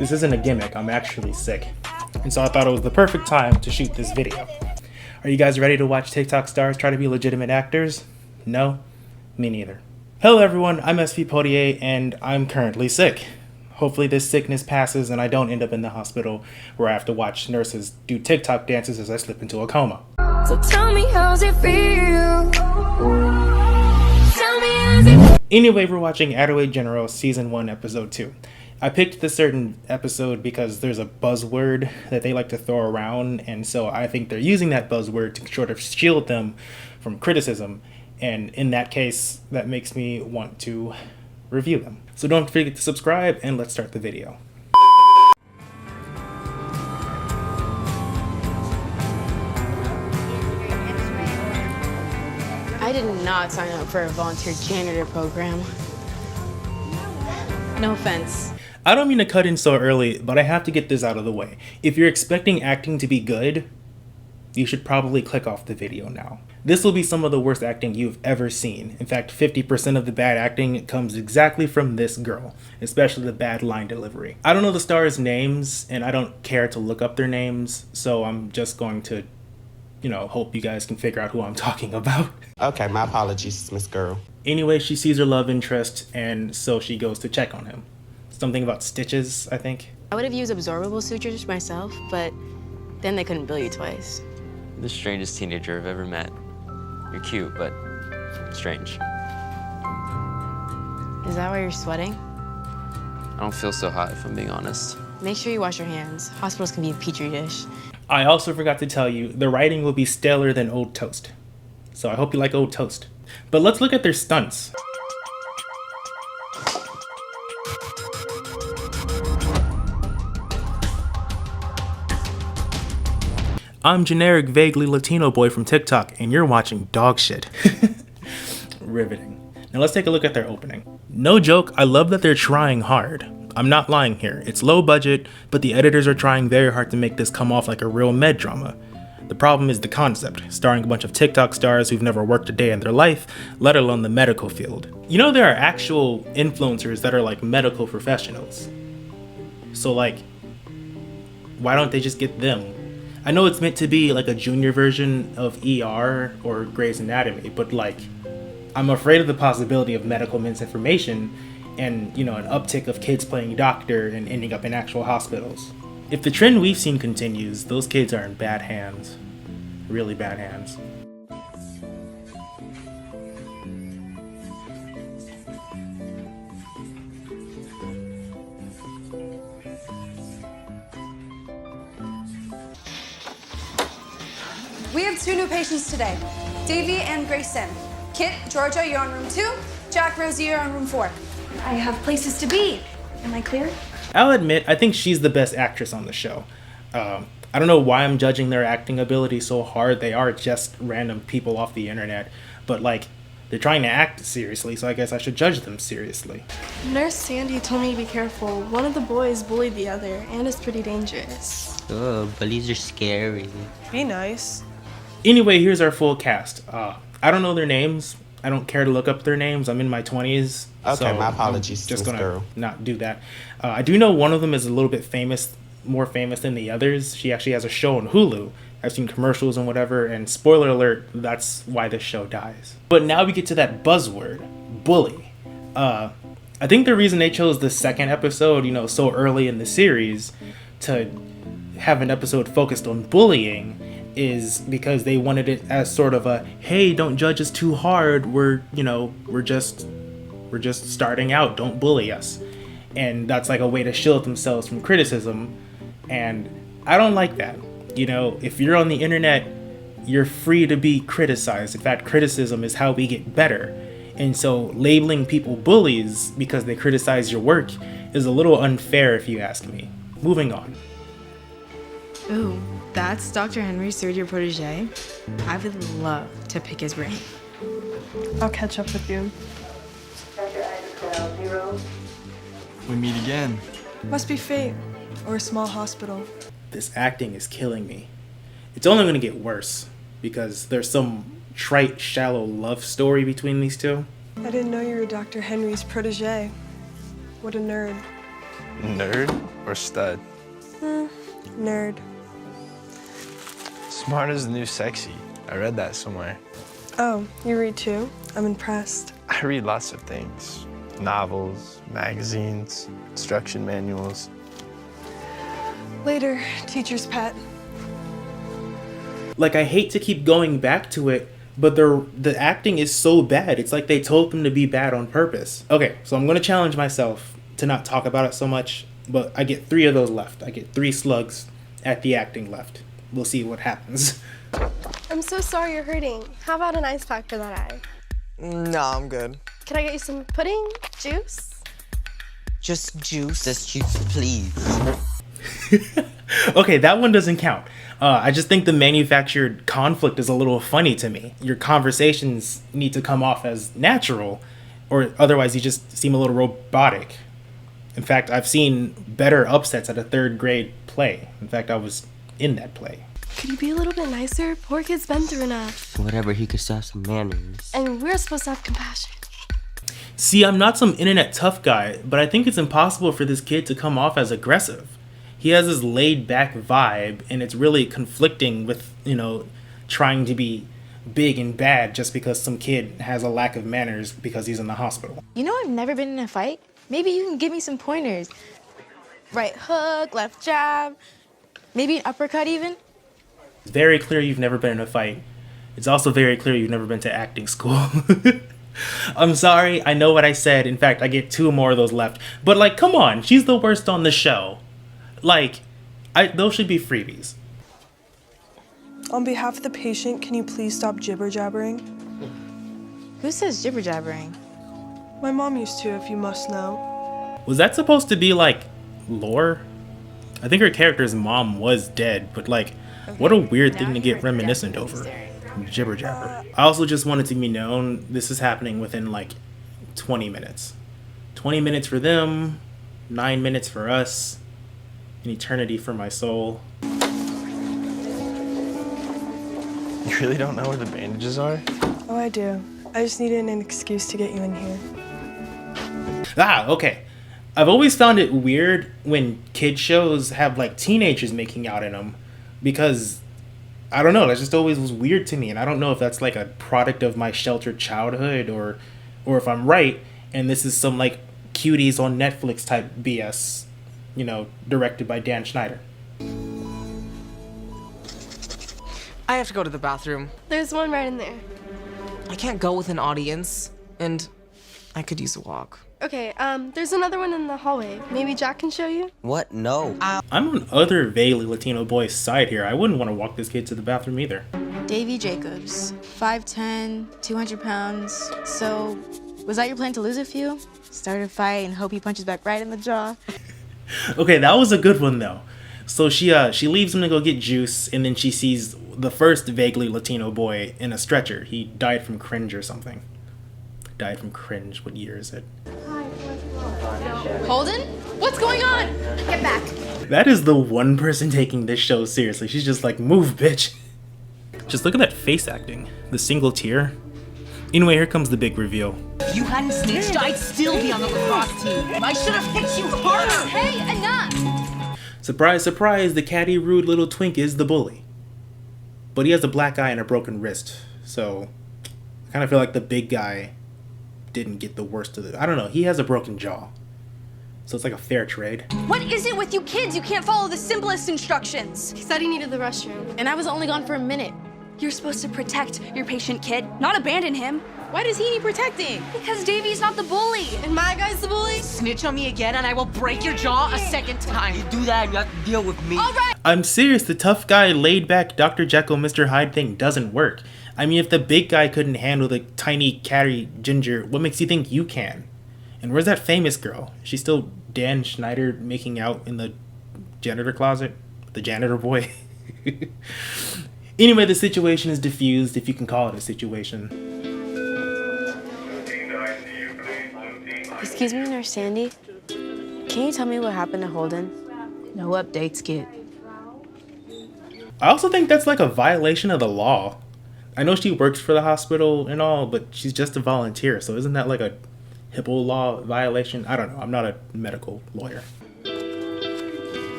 This isn't a gimmick, I'm actually sick. And so I thought it was the perfect time to shoot this video. Are you guys ready to watch TikTok stars try to be legitimate actors? No? Me neither. Hello everyone, I'm SV Potier and I'm currently sick. Hopefully this sickness passes and I don't end up in the hospital where I have to watch nurses do TikTok dances as I slip into a coma. So tell me, how's it feel? Anyway, we're watching Attaway General Season 1 Episode 2. I picked this certain episode because there's a buzzword that they like to throw around, and so I think they're using that buzzword to sort of shield them from criticism, and in that case, that makes me want to review them. So don't forget to subscribe, and let's start the video. I did not sign up for a volunteer janitor program. No offense. I don't mean to cut in so early, but I have to get this out of the way. If you're expecting acting to be good, you should probably click off the video now. This will be some of the worst acting you've ever seen. In fact, 50% of the bad acting comes exactly from this girl, especially the bad line delivery. I don't know the stars' names, and I don't care to look up their names, so I'm just going to, hope you guys can figure out who I'm talking about. Okay, my apologies, Miss Girl. Anyway, she sees her love interest, and so she goes to check on him. Something about stitches, I think. I would have used absorbable sutures myself, but then they couldn't bill you twice. You're the strangest teenager I've ever met. You're cute, but strange. Is that why you're sweating? I don't feel so hot, if I'm being honest. Make sure you wash your hands. Hospitals can be a petri dish. I also forgot to tell you, the writing will be staler than Old Toast. So I hope you like Old Toast. But let's look at their stunts. I'm generic, vaguely Latino boy from TikTok, and you're watching dog shit. Riveting. Now let's take a look at their opening. No joke, I love that they're trying hard. I'm not lying here. It's low budget, but the editors are trying very hard to make this come off like a real med drama. The problem is the concept, starring a bunch of TikTok stars who've never worked a day in their life, let alone the medical field. You know, there are actual influencers that are like medical professionals. So like, why don't they just get them? I know it's meant to be like a junior version of ER or Grey's Anatomy, but like, I'm afraid of the possibility of medical misinformation and, an uptick of kids playing doctor and ending up in actual hospitals. If the trend we've seen continues, those kids are in bad hands. Really bad hands. We have 2 new patients today, Davy and Grayson. Kit, Georgia, you're on room 2. Jack, Rosie, you're on room 4. I have places to be. Am I clear? I'll admit, I think she's the best actress on the show. I don't know why I'm judging their acting ability so hard. They are just random people off the internet, but like, they're trying to act seriously, so I guess I should judge them seriously. Nurse Sandy told me to be careful. One of the boys bullied the other, and is pretty dangerous. Oh, bullies are scary. Be nice. Anyway, here's our full cast. I don't know their names. I don't care to look up their names. I'm in my 20s. Okay, so my apologies, I'm just Miss gonna Girl. not do that. I do know one of them is a little bit famous, more famous than the others. She actually has a show on Hulu. I've seen commercials and whatever, and spoiler alert, that's why this show dies. But now we get to that buzzword, bully. I think the reason they chose the second episode, so early in the series to have an episode focused on bullying is because they wanted it as sort of a, hey, don't judge us too hard. We're just starting out. Don't bully us. And that's like a way to shield themselves from criticism. And I don't like that. If you're on the internet, you're free to be criticized. In fact, criticism is how we get better. And so labeling people bullies because they criticize your work is a little unfair if you ask me. Moving on. Ooh, that's Dr. Henry's 3rd-year protege. I would love to pick his brain. I'll catch up with you. We meet again. Must be fate, or a small hospital. This acting is killing me. It's only going to get worse because there's some trite, shallow love story between these two. I didn't know you were Dr. Henry's protege. What a nerd. Nerd or stud? Nerd. Smart is the new sexy. I read that somewhere. Oh, you read too? I'm impressed. I read lots of things. Novels, magazines, instruction manuals. Later, teacher's pet. Like, I hate to keep going back to it, but the acting is so bad. It's like they told them to be bad on purpose. Okay, so I'm gonna challenge myself to not talk about it so much, but I get 3 of those left. I get 3 slugs at the acting left. We'll see what happens. I'm so sorry you're hurting. How about an ice pack for that eye? Nah, I'm good. Can I get you some pudding? Juice? Just juice. Just choose, please. Okay, that one doesn't count. I just think the manufactured conflict is a little funny to me. Your conversations need to come off as natural, or otherwise you just seem a little robotic. In fact, I've seen better upsets at a 3rd grade play. In fact, I was in that play. Could you be a little bit nicer? Poor kid's been through enough. Whatever, he could still have some manners. And we're supposed to have compassion. See, I'm not some internet tough guy, but I think it's impossible for this kid to come off as aggressive. He has this laid back vibe, and it's really conflicting with, trying to be big and bad just because some kid has a lack of manners because he's in the hospital. You know, I've never been in a fight. Maybe you can give me some pointers. Right hook, left jab, maybe an uppercut even. It's very clear you've never been in a fight. It's also very clear you've never been to acting school. I'm sorry, I know what I said. In fact, I get 2 more of those left. But, like, come on, she's the worst on the show. Like, those should be freebies. On behalf of the patient, can you please stop jibber-jabbering? Who says jibber jabbering? My mom used to, if you must know. Was that supposed to be, like, lore? I think her character's mom was dead, but, like, what a weird thing to get reminiscent over. Jibber jabber. I also just wanted to be known this is happening within, like, 20 minutes. 20 minutes for them, 9 minutes for us, an eternity for my soul. You really don't know where the bandages are? Oh, I do. I just needed an excuse to get you in here. Okay. I've always found it weird when kid shows have, like, teenagers making out in them because, I don't know, that just always was weird to me, and I don't know if that's, like, a product of my sheltered childhood or if I'm right, and this is some, like, cuties on Netflix type BS, directed by Dan Schneider. I have to go to the bathroom. There's one right in there. I can't go with an audience, and I could use a walk. Okay, there's another one in the hallway. Maybe Jack can show you? What? No. I'm on other vaguely Latino boy's side here. I wouldn't want to walk this kid to the bathroom either. Davy Jacobs, 5'10", 200 pounds. So, was that your plan to lose a few? Start a fight and hope he punches back right in the jaw? Okay, that was a good one though. So she leaves him to go get juice, and then she sees the first vaguely Latino boy in a stretcher. He died from cringe or something. Died from cringe. What year is it? Holden? What's going on? Get back. That is the one person taking this show seriously. She's just like, move, bitch. Just look at that face acting. The single tear. Anyway, here comes the big reveal. If you hadn't snitched, I'd still be on the lacrosse team. I should have hit you harder. Hey, enough! Surprise, surprise, the catty, rude little twink is the bully. But he has a black eye and a broken wrist, so I kind of feel like the big guy didn't get the worst of it. I don't know, he has a broken jaw. So it's like a fair trade. What is it with you kids? You can't follow the simplest instructions. He said he needed the restroom. And I was only gone for a minute. You're supposed to protect your patient kid, not abandon him. Why does he need protecting? Because Davy's not the bully. And my guy's the bully? Snitch on me again and I will break your jaw a second time. You do that and you have to deal with me. All right. I'm serious, the tough guy, laid back Dr. Jekyll, Mr. Hyde thing doesn't work. I mean, if the big guy couldn't handle the tiny catty ginger, what makes you think you can? And where's that famous girl? Is she still Dan Schneider making out in the janitor closet? The janitor boy? Anyway, the situation is diffused, if you can call it a situation. Excuse me, Nurse Sandy. Can you tell me what happened to Holden? No updates, kid. I also think that's like a violation of the law. I know she works for the hospital and all, but she's just a volunteer, so isn't that like a HIPAA law violation? I don't know. I'm not a medical lawyer.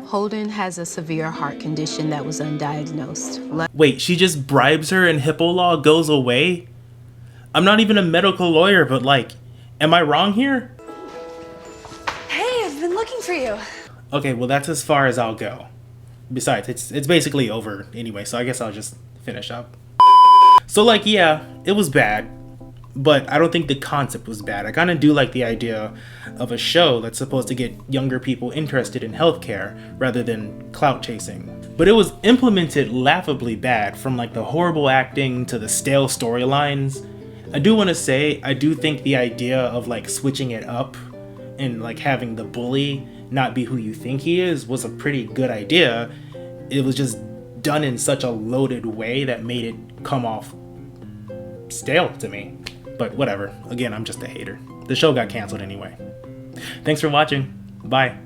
Holden has a severe heart condition that was undiagnosed. Wait, she just bribes her and Hippo Law goes away? I'm not even a medical lawyer, but like, am I wrong here? Hey, I've been looking for you. Okay, well that's as far as I'll go. Besides, it's basically over anyway, so I guess I'll just finish up. So like, yeah, it was bad, but I don't think the concept was bad. I kind of do like the idea of a show that's supposed to get younger people interested in healthcare rather than clout chasing. But it was implemented laughably bad, from like the horrible acting to the stale storylines. I do want to say, I do think the idea of like switching it up and like having the bully not be who you think he is was a pretty good idea. It was just done in such a loaded way that made it come off stale to me. But whatever, again, I'm just a hater. The show got canceled anyway. Thanks for watching. Bye.